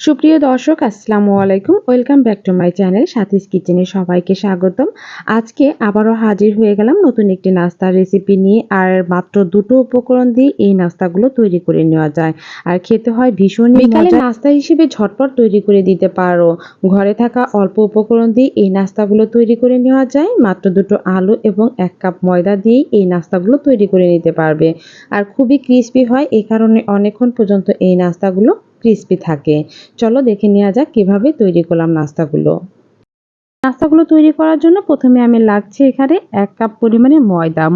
সুপ্রিয় দর্শক আসসালামু আলাইকুম। Welcome back to my channel Sathi's কিচেনে সবাইকে স্বাগতম। আজকে আবারও হাজির হয়ে গেলাম নতুন একটি নাস্তার রেসিপি নিয়ে। আর মাত্র দুটো উপকরণ দিয়ে এই নাস্তাগুলো তৈরি করে নেওয়া যায় আর খেতে হয় ভীষণই মজার। বিকালে নাস্তা হিসেবে ঝটপট তৈরি করে দিতে পারো। ঘরে থাকা অল্প উপকরণ দিয়ে এই নাস্তাগুলো তৈরি করে নেওয়া যায়। মাত্র দুটো আলু এবং 1 কাপ ময়দা দিয়েই এই নাস্তাগুলো তৈরি করে নিতে পারবে। আর খুবই ক্রিস্পি হয়, এই কারণে অনেকক্ষণ পর্যন্ত এই নাস্তাগুলো ক্রিস্পি থাকে। চলো দেখে নেওয়া যাক কিভাবে তৈরি করলাম নাস্তাগুলো। নাস্তাগুলো তৈরি করার জন্য প্রথমে আমি লাগছে এখানে 1 কাপ পরিমাণে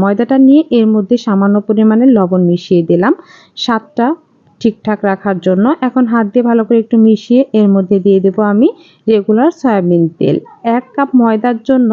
ময়দাটা নিয়ে এর মধ্যে সামান্য পরিমাণে লবণ মিশিয়ে দিলাম স্বাদটা ঠিকঠাক রাখার জন্য। এখন হাত দিয়ে ভালো করে একটু মিশিয়ে এর মধ্যে দিয়ে দেবো আমি রেগুলার সয়াবিন তেল। 1 কাপ ময়দার জন্য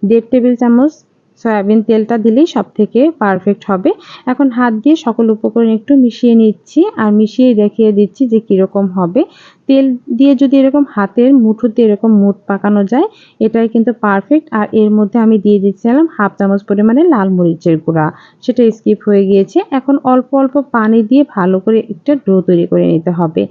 1.5 টেবিল চামচ সয়াবিন তেলটা দিলেই সব থেকে পারফেক্ট হবে। এখন হাত দিয়ে সকল উপকরণ একটু মিশিয়ে নিচ্ছি আর মিশিয়ে দেখিয়ে দিচ্ছি যে কীরকম হবে। তেল দিয়ে যদি এরকম হাতের মুঠোতে এরকম মুঠ পাকানো যায় এটাই কিন্তু পারফেক্ট। আর এর মধ্যে আমি দিয়ে দিচ্ছিলাম 1/2 চামচ পরিমাণে লাল মরিচের গুঁড়া, সেটা স্কিপ হয়ে গিয়েছে। এখন অল্প অল্প পানি দিয়ে ভালো করে একটা ডো তৈরি করে নিতে হবে।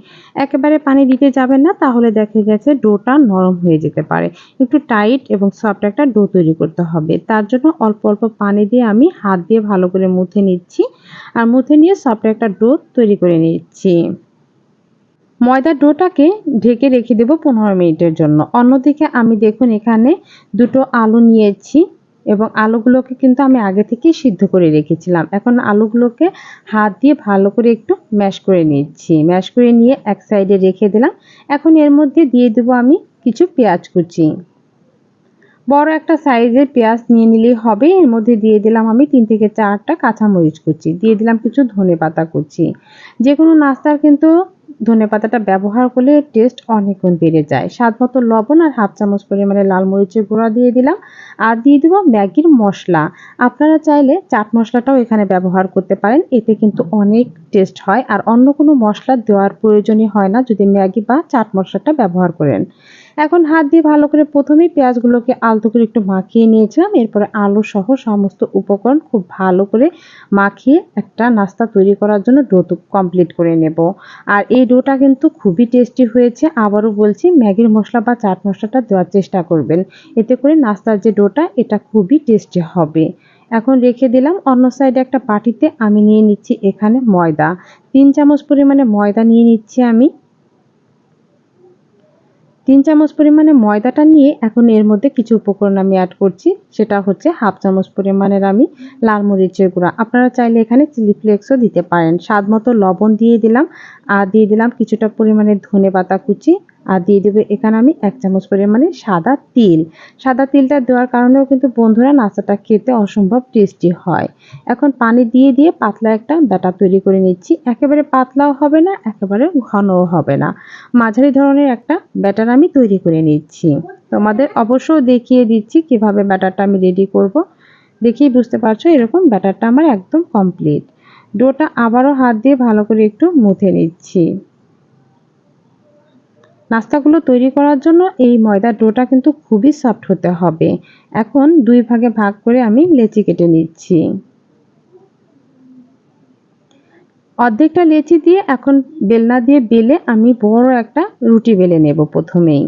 একেবারে পানি দিতে যাবেন না, তাহলে দেখা গেছে ডোটা নরম হয়ে যেতে পারে। একটু টাইট এবং সফট একটা ডো তৈরি করতে হবে। তার জন্য অল্প অল্প পানি দিয়ে আমি হাত দিয়ে ভালো করে মুথে নিচ্ছি আর মুথে নিয়ে সফট একটা ডো তৈরি করে নিচ্ছি। ময়দার ডোটাকে ঢেকে রেখে দেব 15 মিনিটের জন্য। অন্যদিকে আমি দেখুন এখানে দুটো আলু নিয়েছি এবং আলুগুলোকে কিন্তু আমি আগে থেকেই সিদ্ধ করে রেখেছিলাম। এখন আলুগুলোকে হাত দিয়ে ভালো করে একটু ম্যাশ করে নিচ্ছি। ম্যাশ করে নিয়ে এক সাইডে রেখে দিলাম। এখন এর মধ্যে দিয়ে দেব আমি কিছু পেঁয়াজ কুচি। বড় একটা সাইজের পেঁয়াজ নিয়ে নিলেই হবে। এর মধ্যে দিয়ে দিলাম আমি 3 থেকে 4টা কাঁচামরিচ কুচি, দিয়ে দিলাম কিছু ধনেপাতা কুচি। যে কোনো নাস্তার কিন্তু ধনেপাতাটা ব্যবহার করলে টেস্ট অনেক গুণ বেড়ে যায়। স্বাদ মতো লবণ আর 1/2 চামচ পরিমাণে লাল মরিচের গুঁড়া দিয়ে দিলাম আর দিয়ে দেবো ম্যাগির মশলা। আপনারা চাইলে চাট মশলাটাও এখানে ব্যবহার করতে পারেন, এতে কিন্তু অনেক টেস্ট হয় আর অন্য কোনো মশলা দেওয়ার প্রয়োজনই হয় না যদি ম্যাগি বা চাট মশলাটা ব্যবহার করেন। এখন হাত দিয়ে ভালো করে প্রথমেই পেঁয়াজগুলোকে আলতো করে একটু মাখিয়ে নিয়েছিলাম। এরপরে আলু সহ সমস্ত উপকরণ খুব ভালো করে মাখিয়ে একটা নাস্তা তৈরি করার জন্য ডো কমপ্লিট করে নেব। আর এই ডোটা কিন্তু খুবই টেস্টি হয়েছে। আবারও বলছি, ম্যাগির মশলা বা চাট মশলাটা দেওয়ার চেষ্টা করবেন, এতে করে নাস্তার যে ডোটা এটা খুবই টেস্টি হবে। এখন রেখে দিলাম। অন্য সাইডে একটা বাটিতে আমি নিয়ে নিচ্ছি এখানে ময়দা। 3 চামচ পরিমাণে ময়দা নিয়ে নিচ্ছি আমি। 3 চামচ পরিমাণে ময়দাটা নিয়ে এখন এর মধ্যে কিছু উপকরণ আমি অ্যাড করছি। সেটা হচ্ছে 1/2 চামচ পরিমাণের আমি লাল মরিচের গুঁড়া। আপনারা চাইলে এখানে চিলি ফ্লেক্সও দিতে পারেন। স্বাদ মতো লবণ দিয়ে দিলাম আর দিয়ে দিলাম কিছুটা পরিমাণে ধনেপাতা কুচি আর দিয়ে দেব এখানে আমি 1 চামচ পরিমাণে সাদা তিল। সাদা তিলটা দেওয়ার কারণেও কিন্তু বন্ধুরা নাস্তাটা খেতে অসম্ভব টেস্টি হয়। এখন পানি দিয়ে দিয়ে পাতলা একটা ব্যাটার তৈরি করে নিচ্ছি। একেবারে পাতলাও হবে না, একেবারে ঘনও হবে না, মাঝারি ধরনের একটা ব্যাটার আমি তৈরি করে নিচ্ছি। তোমাদের অবশ্যই দেখিয়ে দিচ্ছি কিভাবে ব্যাটারটা আমি রেডি করব। দেখেই বুঝতে পারছো এরকম ব্যাটারটা আমার একদম কমপ্লিট। ডোটা আবারও হাত দিয়ে ভালো করে একটু মুথে নিচ্ছি। নাস্তাগুলো তৈরি করার জন্য এই ময়দার ডোটা কিন্তু খুবই সফট হতে হবে। এখন 2 ভাগে ভাগ করে আমি লেচি কেটে নিচ্ছি। অর্ধেকটা লেচি দিয়ে এখন বেলনা দিয়ে বেলে আমি বড় একটা রুটি বেলে নেব প্রথমেই।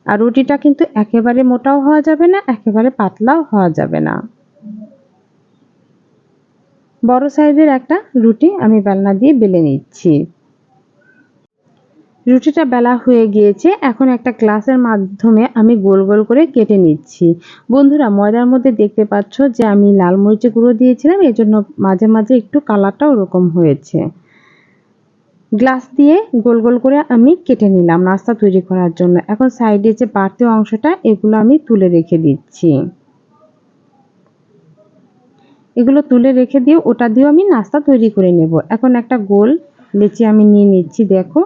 আর রুটিটা কিন্তু একেবারে মোটাও হওয়া যাবে না, একেবারে পাতলাও হওয়া যাবে না। বড় সাইজের একটা রুটি আমি বেলনা দিয়ে বেলে নিচ্ছি। রুটিটা বেলা হয়ে গিয়েছে। এখন একটা গ্লাসের মাধ্যমে আমি গোল গোল করে কেটে নিচ্ছি। বন্ধুরা, ময়দার মধ্যে দেখতে পাচ্ছ যে আমি লাল মরিচের গুঁড়ো দিয়েছিলাম, এজন্য মাঝে মাঝে একটু কালারটা ওরকম হয়েছে। গ্লাস দিয়ে গোল গোল করে আমি কেটে নিলাম নাস্তা তৈরি করার জন্য। এখন সাইডে যে বাড়তি অংশটা এগুলো আমি তুলে রেখে দিচ্ছি। এগুলো তুলে রেখে দিয়ে ওটা দিয়েও আমি নাস্তা তৈরি করে নেব। এখন একটা গোল লেচি আমি নিয়ে নিচ্ছি। দেখো,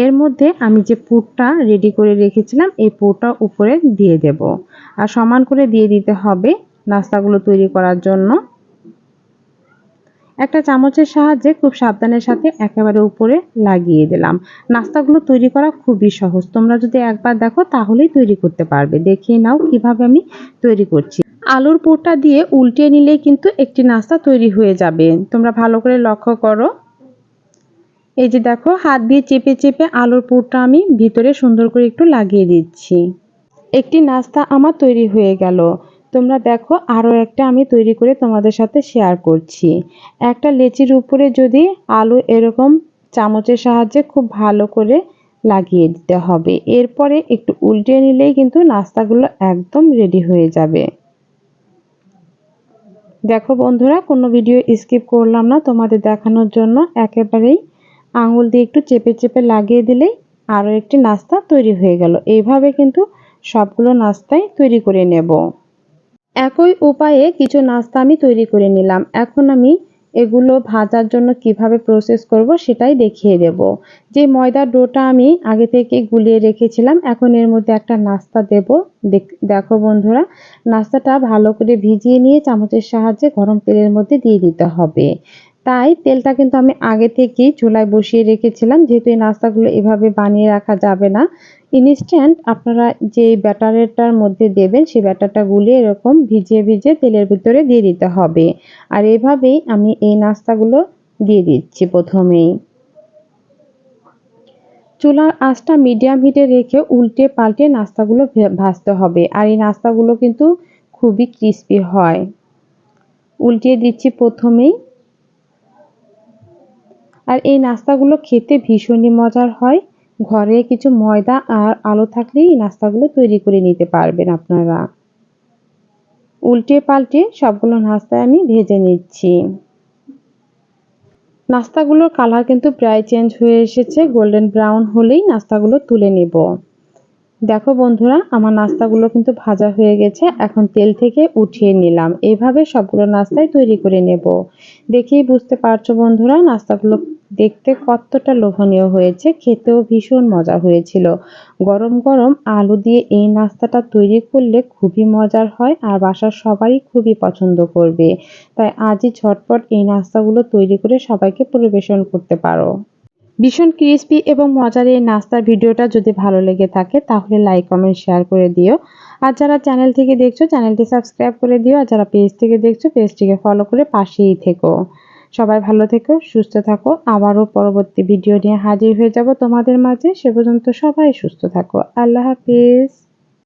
এর মধ্যে আমি যে পুরটা রেডি করে রেখেছিলাম এই পুরটা উপরে দিয়ে দেব আর সমান করে দিয়ে দিতে হবে নাস্তাগুলো তৈরি করার জন্য। একটা চামচের সাহায্যে খুব সাবধানের সাথে একেবারে উপরে লাগিয়ে দিলাম। নাস্তাগুলো তৈরি করা খুবই সহজ। তোমরা যদি একবার দেখো তাহলেই তৈরি করতে পারবে। দেখিয়ে নাও কিভাবে আমি তৈরি করছি। আলুর পুরটা দিয়ে উল্টে নিলেই কিন্তু একটি নাস্তা তৈরি হয়ে যাবে। তোমরা ভালো করে লক্ষ্য করো। এই যে দেখো হাত দিয়ে চেপে চেপে আলুর পুরটা আমি ভিতরে সুন্দর করে একটু লাগিয়ে দিচ্ছি। একটি নাস্তা আমার তৈরি হয়ে গেল। তোমরা দেখো আরও একটা আমি তৈরি করে তোমাদের সাথে শেয়ার করছি। একটা লেচির উপরে যদি আলু এরকম চামচের সাহায্যে খুব ভালো করে লাগিয়ে দিতে হবে। এরপরে একটু উল্টে নিলেই কিন্তু নাস্তাগুলো একদম রেডি হয়ে যাবে। দেখো বন্ধুরা, কোনো ভিডিও স্কিপ করলাম না তোমাদের দেখানোর জন্য। একেবারেই আঙুল দিয়ে একটু চেপে চেপে লাগিয়ে দিলেই আরও একটি নাস্তা তৈরি হয়ে গেল। এইভাবে কিন্তু সবগুলো নাস্তাই তৈরি করে নেব। একই উপায়ে কিছু নাস্তা আমি তৈরি করে নিলাম। এখন আমি এগুলো ভাজার জন্য কিভাবে প্রসেস করব সেটাই দেখিয়ে দেব। যে ময়দার ডোটা আমি আগে থেকে গুলিয়ে রেখেছিলাম, এখন এর মধ্যে একটা নাস্তা দেব। দেখো বন্ধুরা, নাস্তাটা ভালো করে ভিজিয়ে নিয়ে চামচের সাহায্যে গরম তেলের মধ্যে দিয়ে দিতে হবে। তাই তেলটা কিন্তু আমি আগে থেকেই চুলায় বসিয়ে রেখেছিলাম, যেহেতু এই নাস্তাগুলো এভাবে বানিয়ে রাখা যাবে না। ইনস্ট্যান্ট আপনারা যে ব্যাটারটার মধ্যে দেবেন সেই ব্যাটারটা গুলিয়ে এরকম ভিজিয়ে ভিজিয়ে তেলের ভিতরে দিয়ে দিতে হবে। আর এভাবেই আমি এই নাস্তাগুলো দিয়ে দিচ্ছি প্রথমেই। চুলার আঁচটা মিডিয়াম হিটে রেখে উল্টে পাল্টে নাস্তাগুলো ভাজতে হবে। আর এই নাস্তাগুলো কিন্তু খুবই ক্রিস্পি হয়। উল্টিয়ে দিচ্ছি প্রথমেই। আর এই নাস্তাগুলো খেতে ভীষণই মজার হয়। ঘরে কিছু ময়দা আর আলু থাকলেই এই নাস্তাগুলো তৈরি করে নিতে পারবেন আপনারা। উল্টে পাল্টে সবগুলো নাস্তা আমি ভেজে নিচ্ছি। নাস্তাগুলোর কালার কিন্তু প্রায় চেঞ্জ হয়ে এসেছে, গোল্ডেন ব্রাউন হলেই নাস্তাগুলো তুলে নেব। দেখো বন্ধুরা, আমার নাস্তাগুলো কিন্তু ভাজা হয়ে গেছে। এখন তেল থেকে উঠিয়ে নিলাম। এইভাবে সবগুলো নাস্তাই তৈরি করে নেব। দেখেই বুঝতে পারছো বন্ধুরা, নাস্তাগুলো দেখতে কতটা লোভনীয় হয়েছে, খেতেও ভীষণ মজা হয়েছিল। গরম গরম আলু দিয়ে এই নাস্তাটা তৈরি করলে খুবই মজার হয় আর বাসার সবারই খুবই পছন্দ করবে। তাই আজই ঝটপট এই নাস্তাগুলো তৈরি করে সবাইকে পরিবেশন করতে পারো। ভীষণ ক্রিস্পি এবং মজার এই নাস্তার ভিডিওটা যদি ভালো লেগে থাকে তাহলে লাইক কমেন্ট শেয়ার করে দিও। আর যারা চ্যানেল থেকে দেখছো চ্যানেলটি সাবস্ক্রাইব করে দিও। আর যারা পেজ থেকে দেখছো পেজটিকে ফলো করে পাশেই থেকো। সবাই ভালো থেকো, সুস্থ থাকো। আবারও পরবর্তী ভিডিও নিয়ে হাজির হয়ে যাব তোমাদের মাঝে। সে পর্যন্ত সবাই সুস্থ থাকো। আল্লাহ হাফিজ।